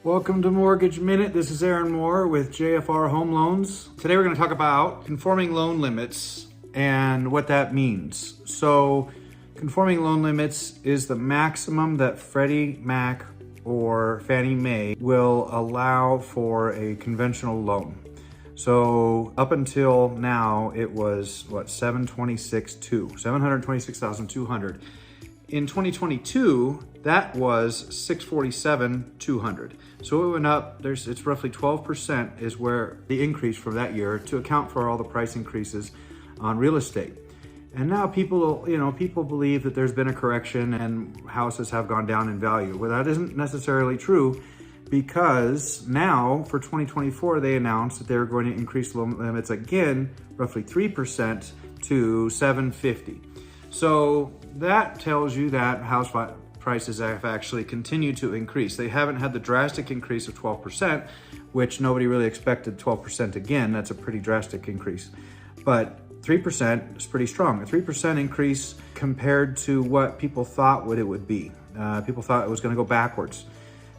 Welcome to Mortgage Minute. This is Aaron Moore with JFR Home Loans. Today we're going to talk about conforming loan limits and what that means. So conforming loan limits is the maximum that Freddie Mac or Fannie Mae will allow for a conventional loan. So up until now it was $726,200. In 2022, that was $647,200. So it went up. It's roughly 12% is where the increase from that year to account for all the price increases on real estate. And now people believe that there's been a correction and houses have gone down in value. Well, that isn't necessarily true, because now for 2024, they announced that they're going to increase loan limits again, roughly 3% to $750,000. So that tells you that house prices have actually continued to increase. They haven't had the drastic increase of 12%, which nobody really expected 12% again. That's a pretty drastic increase. But 3% is pretty strong. A 3% increase compared to what people thought it would be. People thought it was going to go backwards.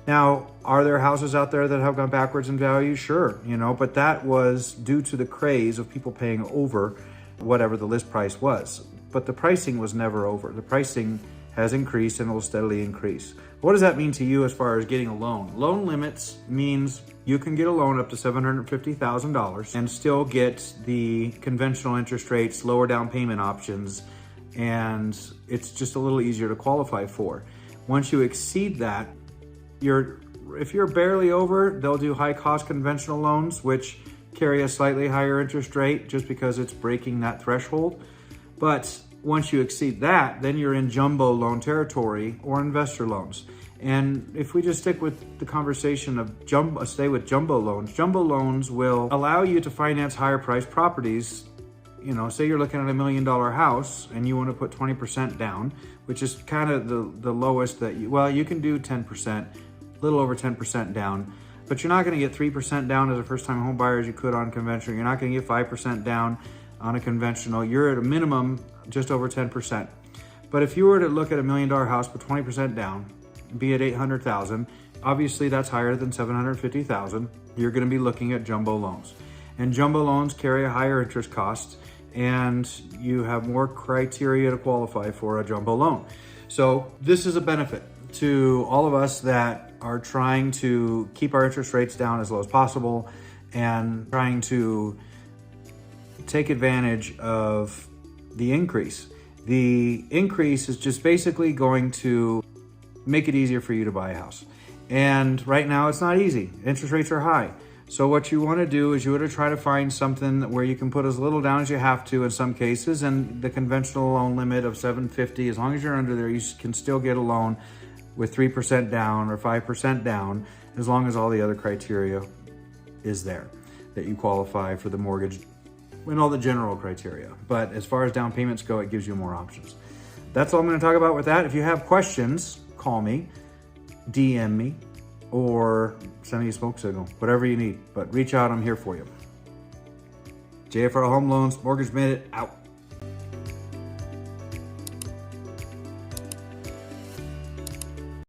Now, are there houses out there that have gone backwards in value? Sure, but that was due to the craze of people paying over whatever the list price was. But the pricing was never over. The pricing has increased and will steadily increase. What does that mean to you as far as getting a loan? Loan limits means you can get a loan up to $750,000 and still get the conventional interest rates, lower down payment options, and it's just a little easier to qualify for. Once you exceed that, if you're barely over, they'll do high cost conventional loans, which carry a slightly higher interest rate just because it's breaking that threshold. But once you exceed that, then you're in jumbo loan territory or investor loans. And if we just stick with the conversation of stay with jumbo loans will allow you to finance higher priced properties. Say you're looking at $1 million house and you want to put 20% down, which is kind of the lowest that you can do 10%, a little over 10% down, but you're not going to get 3% down as a first time home buyer as you could on conventional. You're not going to get 5% down on a conventional. You're at a minimum just over 10%. But if you were to look at $1 million house with 20% down, be at $800,000, obviously that's higher than $750,000. You're going to be looking at jumbo loans. And jumbo loans carry a higher interest cost, and you have more criteria to qualify for a jumbo loan. So this is a benefit to all of us that are trying to keep our interest rates down as low as possible and trying to take advantage of the increase. The increase is just basically going to make it easier for you to buy a house. And right now it's not easy. Interest rates are high. So what you want to do is you want to try to find something where you can put as little down as you have to in some cases, and the conventional loan limit of $750,000, as long as you're under there, you can still get a loan with 3% down or 5% down, as long as all the other criteria is there, that you qualify for the mortgage and all the general criteria. But as far as down payments go, it gives you more options. That's all I'm going to talk about with that. If you have questions, call me, DM me, or send me a smoke signal, whatever you need. But reach out, I'm here for you. JFR Home Loans, Mortgage Minute, out.